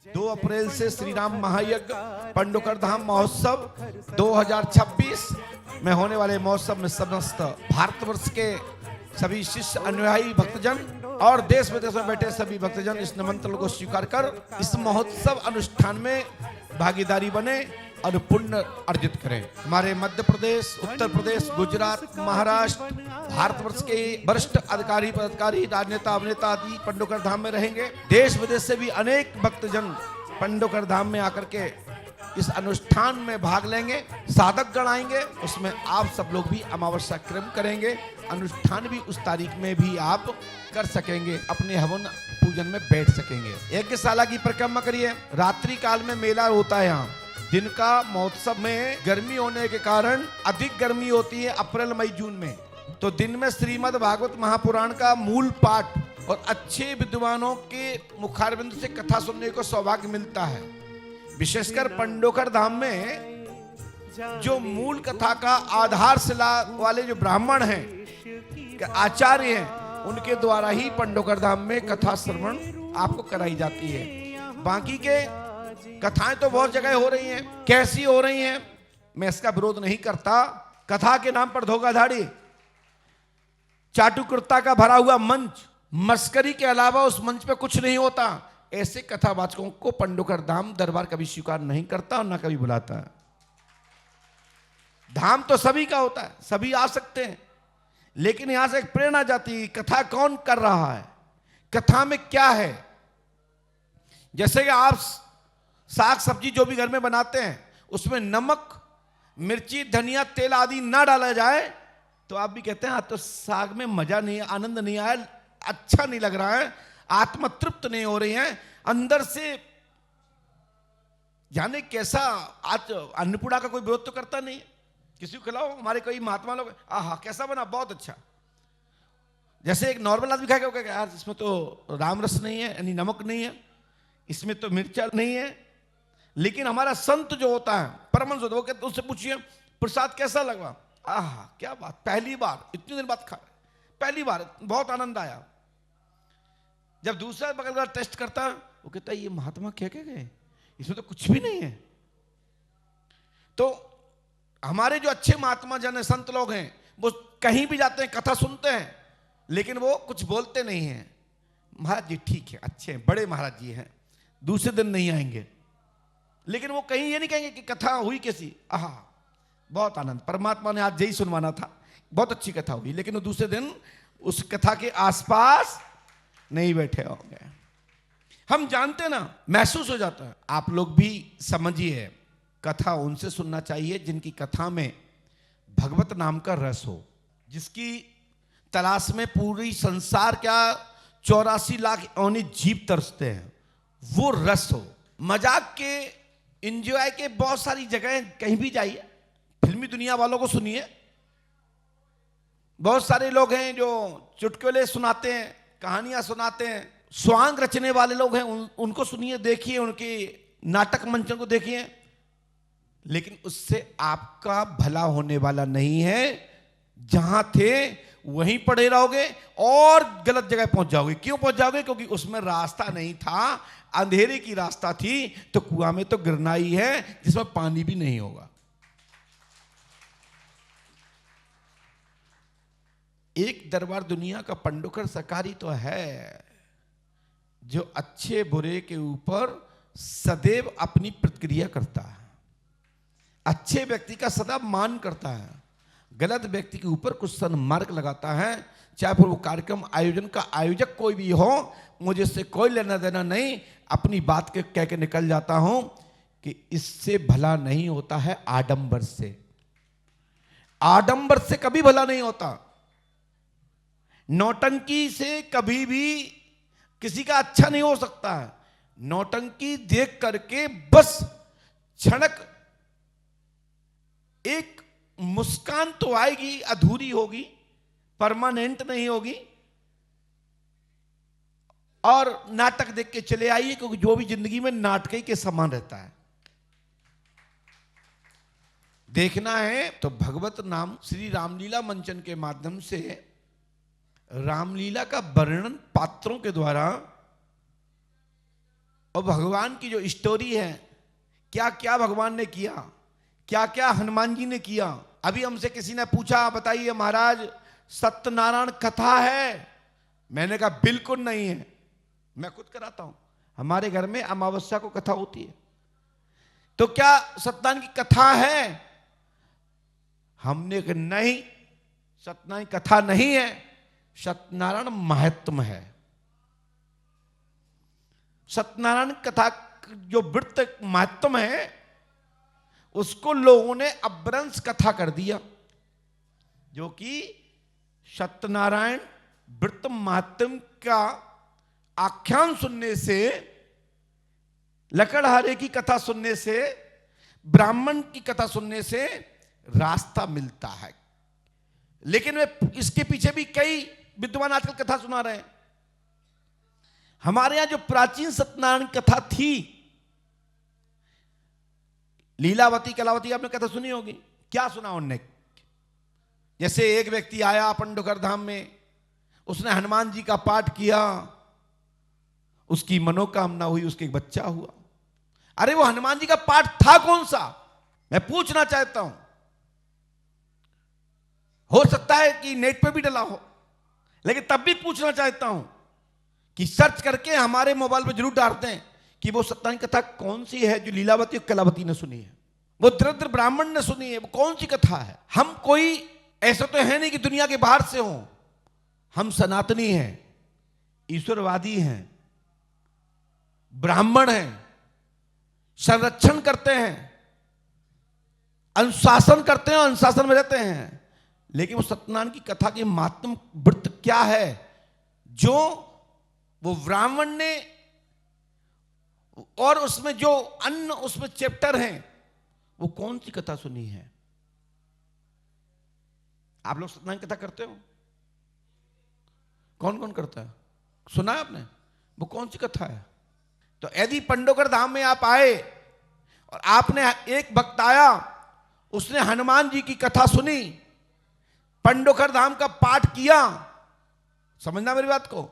2 अप्रैल से श्री राम महायज्ञ पंडोकर धाम महोत्सव 2026 में होने वाले महोत्सव में समस्त भारतवर्ष के सभी शिष्य अनुयायी भक्तजन और देश विदेश में बैठे सभी भक्तजन इस निमंत्रण को स्वीकार कर इस महोत्सव अनुष्ठान में भागीदारी बने और पुण्य अर्जित करें। हमारे मध्य प्रदेश, उत्तर प्रदेश, गुजरात, महाराष्ट्र, भारतवर्ष के वरिष्ठ अधिकारी, पदाधिकारी, राजनेता, अभिनेता आदि पंडोकर धाम में रहेंगे। देश विदेश से भी अनेक भक्तजन पंडोकर धाम में आकर के इस अनुष्ठान में भाग लेंगे। साधक गण आएंगे, उसमें आप सब लोग भी अमावस्या क्रम करेंगे। अनुष्ठान भी उस तारीख में भी आप कर सकेंगे, अपने हवन पूजन में बैठ सकेंगे। यज्ञशाला की परिक्रमा करिए। रात्रि काल में मेला होता है यहाँ। दिन का महोत्सव में गर्मी होने के कारण अधिक गर्मी होती है अप्रैल, मई, जून में। तो दिन में श्रीमद् भागवत महापुराण का मूल पाठ और अच्छे विद्वानों के मुखारबिंद से कथा सुनने को सौभाग्य मिलता है। विशेषकर पंडोकर धाम में जो मूल कथा का आधारशिला वाले जो ब्राह्मण हैं, आचार्य हैं, उनके द्वारा ही पंडोकर धाम में कथा श्रवण आपको कराई जाती है। बाकी के कथाएं तो बहुत जगह हो रही हैं, कैसी हो रही हैं मैं इसका विरोध नहीं करता। कथा के नाम पर धोखाधड़ी, चाटुकर्ता का भरा हुआ मंच, मस्करी के अलावा उस मंच पे कुछ नहीं होता। ऐसे कथावाचकों को पंडोकर धाम दरबार कभी स्वीकार नहीं करता और ना कभी बुलाता है। धाम तो सभी का होता है, सभी आ सकते हैं, लेकिन यहां से एक प्रेरणा जाती है, कथा कौन कर रहा है, कथा में क्या है। जैसे कि आप साग सब्जी जो भी घर में बनाते हैं उसमें नमक, मिर्ची, धनिया, तेल आदि ना डाला जाए तो आप भी कहते हैं आज तो साग में मजा नहीं, आनंद नहीं आया, अच्छा नहीं लग रहा है, आत्मा तृप्त नहीं हो रही है, अंदर से जाने कैसा। आज अन्नपूर्णा का कोई विरोध तो करता नहीं है, किसी को खिलाओ। हमारे कई महात्मा लोग आहा कैसा बना, बहुत अच्छा। जैसे एक नॉर्मल आदमी खाएगा क्या यार इसमें तो राम रस नहीं है, यानी नमक नहीं है, इसमें तो मिर्चा नहीं है। लेकिन हमारा संत जो होता है परमहंस होता है, वो कहते उससे पूछिए प्रसाद कैसा लगा, आहा क्या बात, पहली बार, इतने दिन बाद खा, पहली बार बहुत आनंद आया। जब दूसरा बगल का टेस्ट करता है वो कहता है ये महात्मा क्या कह गए, इसमें तो कुछ भी नहीं है। तो हमारे जो अच्छे महात्मा जन संत लोग हैं वो कहीं भी जाते हैं, कथा सुनते हैं, लेकिन वो कुछ बोलते नहीं हैं। महाराज जी ठीक है, अच्छे हैं, बड़े महाराज जी हैं, दूसरे दिन नहीं आएंगे। लेकिन वो कहीं ये नहीं कहेंगे कि कथा हुई कैसी, आहा बहुत आनंद, परमात्मा ने आज यही सुनवाना था, बहुत अच्छी कथा हुई, लेकिन वो दूसरे दिन उस कथा के आसपास नहीं बैठे होंगे। हम जानते ना, महसूस हो जाता है। आप लोग भी समझिए, कथा उनसे सुनना चाहिए जिनकी कथा में भगवत नाम का रस हो, जिसकी तलाश में पूरी संसार क्या 84 लाख योनि जीव तरसते हैं, वो रस हो। मजाक के, एंजॉय के बहुत सारी जगह, कहीं भी जाइए, फिल्मी दुनिया वालों को सुनिए। बहुत सारे लोग हैं जो चुटकुले सुनाते हैं, कहानियां सुनाते हैं, स्वांग रचने वाले लोग हैं, उनको सुनिए, देखिए, उनके नाटक मंचन को देखिए, लेकिन उससे आपका भला होने वाला नहीं है। जहां थे वहीं पड़े रहोगे और गलत जगह पहुंच जाओगे। क्यों पहुंच जाओगे? क्योंकि उसमें रास्ता नहीं था, अंधेरे की रास्ता थी, तो कुआं में तो गिरना ही है जिसमें पानी भी नहीं होगा। एक दरबार दुनिया का पंडोकर सरकारी तो है जो अच्छे बुरे के ऊपर सदैव अपनी प्रतिक्रिया करता है, अच्छे व्यक्ति का सदा मान करता है, गलत व्यक्ति के ऊपर कुछ सन्मार्ग लगाता है। चाहे फिर वो कार्यक्रम आयोजन का आयोजक कोई भी हो, मुझे इससे कोई लेना देना नहीं, अपनी बात के कह के निकल जाता हूं कि इससे भला नहीं होता है आडंबर से। आडंबर से कभी भला नहीं होता। नौटंकी से कभी भी किसी का अच्छा नहीं हो सकता है। नौटंकी देख करके बस क्षणक एक मुस्कान तो आएगी, अधूरी होगी, परमानेंट नहीं होगी। और नाटक देख के चले आइए, क्योंकि जो भी जिंदगी में नाटक ही के समान रहता है। देखना है तो भगवत नाम श्री रामलीला मंचन के माध्यम से रामलीला का वर्णन पात्रों के द्वारा और भगवान की जो स्टोरी है, क्या क्या भगवान ने किया, क्या क्या हनुमान जी ने किया। अभी हमसे किसी ने पूछा, बताइए महाराज सत्यनारायण कथा है? मैंने कहा बिल्कुल नहीं है, मैं खुद कराता हूं। हमारे घर में अमावस्या को कथा होती है। तो क्या सत्यनारायण की कथा है? हमने कहा नहीं, सत्यनारायण कथा नहीं है, सत्यनारायण महात्म है। सत्यनारायण कथा जो व्रत महात्म है, उसको लोगों ने अपभ्रंश कथा कर दिया, जो कि सत्यनारायण व्रत महात्म का आख्यान सुनने से, लकड़हारे की कथा सुनने से, ब्राह्मण की कथा सुनने से रास्ता मिलता है। लेकिन वे इसके पीछे भी कई विद्वान आजकल कथा सुना रहे हैं। हमारे यहां जो प्राचीन सत्यनारायण कथा थी, लीलावती कलावती, आपने कथा सुनी होगी। क्या सुना उनने? जैसे एक व्यक्ति आया पंडोकर धाम में, उसने हनुमान जी का पाठ किया, उसकी मनोकामना हुई, उसके एक बच्चा हुआ। अरे वो हनुमान जी का पाठ था कौन सा? मैं पूछना चाहता हूं। हो सकता है कि नेट पे भी डला हो, लेकिन तब भी पूछना चाहता हूं कि सर्च करके हमारे मोबाइल पे जरूर डालते हैं कि वो सत्यनारायण कथा कौन सी है जो लीलावती और कलावती ने सुनी है, वो दरिद्र ब्राह्मण ने सुनी है, वो कौन सी कथा है। हम कोई ऐसा तो है नहीं कि दुनिया के बाहर से हो, हम सनातनी हैं, ईश्वरवादी हैं, ब्राह्मण हैं, संरक्षण करते हैं, अनुशासन करते हैं, अनुशासन में रहते हैं। लेकिन वो सत्यनारायण की कथा के महात्म व्रत क्या है जो वो ब्राह्मण ने, और उसमें जो अन्य उसमें चैप्टर हैं, वो कौन सी कथा सुनी है? आप लोग सत्यनारायण कथा करते हो? कौन कौन करता है? सुना है आपने? वो कौन सी कथा है? तो यदि पंडोकर धाम में आप आए और आपने, एक भक्त आया, उसने हनुमान जी की कथा सुनी, पंडोकर धाम का पाठ किया, समझना मेरी बात को,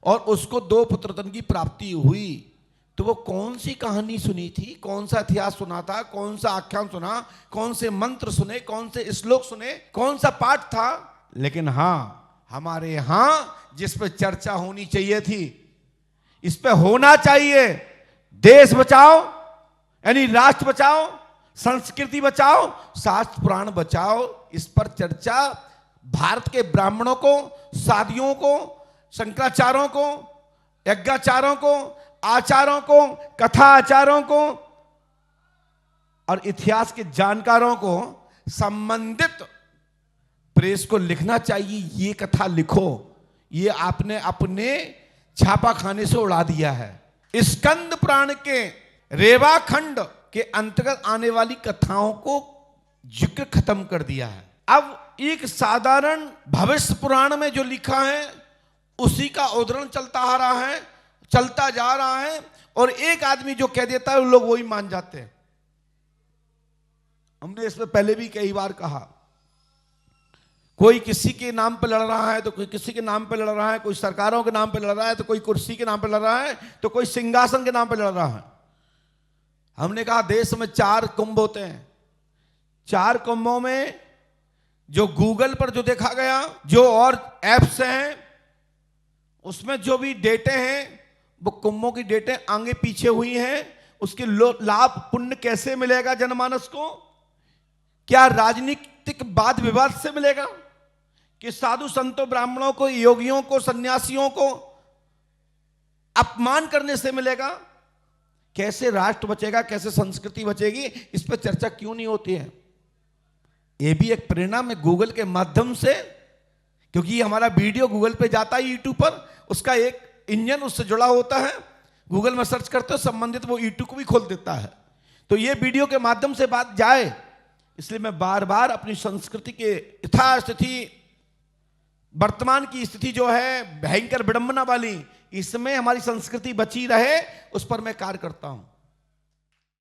और उसको 2 पुत्र रत्न की प्राप्ति हुई, तो वो कौन सी कहानी सुनी थी, कौन सा इतिहास सुना था, कौन सा आख्यान सुना, कौन से मंत्र सुने, कौन से श्लोक सुने, कौन सा पाठ था? लेकिन हां, हमारे यहां जिस पे चर्चा होनी चाहिए थी, इस पे होना चाहिए। देश बचाओ यानी राष्ट्र बचाओ, संस्कृति बचाओ, शास्त्र पुराण बचाओ, इस पर चर्चा भारत के ब्राह्मणों को, साधियों को, शंकराचार्यों को, यज्ञाचार्यों को, आचार्यों को, कथा आचार्यों को और इतिहास के जानकारों को, संबंधित प्रेस को लिखना चाहिए। ये कथा लिखो, ये आपने अपने छापा खाने से उड़ा दिया है। स्कंद पुराण के रेवा खंड के अंतर्गत आने वाली कथाओं को जिक्र खत्म कर दिया है। अब एक साधारण भविष्य पुराण में जो लिखा है उसी का उद्धरण चलता आ रहा है, चलता जा रहा है, और एक आदमी जो कह देता है लोग वही मान जाते हैं। हमने इसमें पहले भी कई बार कहा, कोई किसी के नाम पे लड़ रहा है तो कोई किसी के नाम पे लड़ रहा है, कोई सरकारों के नाम पे लड़ रहा है तो कोई कुर्सी के नाम पे लड़ रहा है तो कोई सिंहासन के नाम पे लड़ रहा है। हमने कहा देश में 4 कुंभ होते हैं, 4 कुंभों में जो गूगल पर जो देखा गया, जो और एप्स हैं, उसमें जो भी डेटे हैं वो कुंभों की डेटे आगे पीछे हुई हैं। उसके लाभ पुण्य कैसे मिलेगा जनमानस को? क्या राजनीतिक वाद विवाद से मिलेगा कि साधु संतों, ब्राह्मणों को, योगियों को, सन्यासियों को अपमान करने से मिलेगा? कैसे राष्ट्र बचेगा, कैसे संस्कृति बचेगी? इस पर चर्चा क्यों नहीं होती है? यह भी एक परिणाम है गूगल के माध्यम से, क्योंकि हमारा वीडियो गूगल पे जाता है, यूट्यूब पर, उसका एक इंजन उससे जुड़ा होता है। गूगल में सर्च करते हो संबंधित, वो यूट्यूब को भी खोल देता है। तो ये वीडियो के माध्यम से बात जाए, इसलिए मैं बार बार अपनी संस्कृति के यथास्थिति, वर्तमान की स्थिति जो है भयंकर विडंबना वाली, इसमें हमारी संस्कृति बची रहे, उस पर मैं कार्य करता हूं।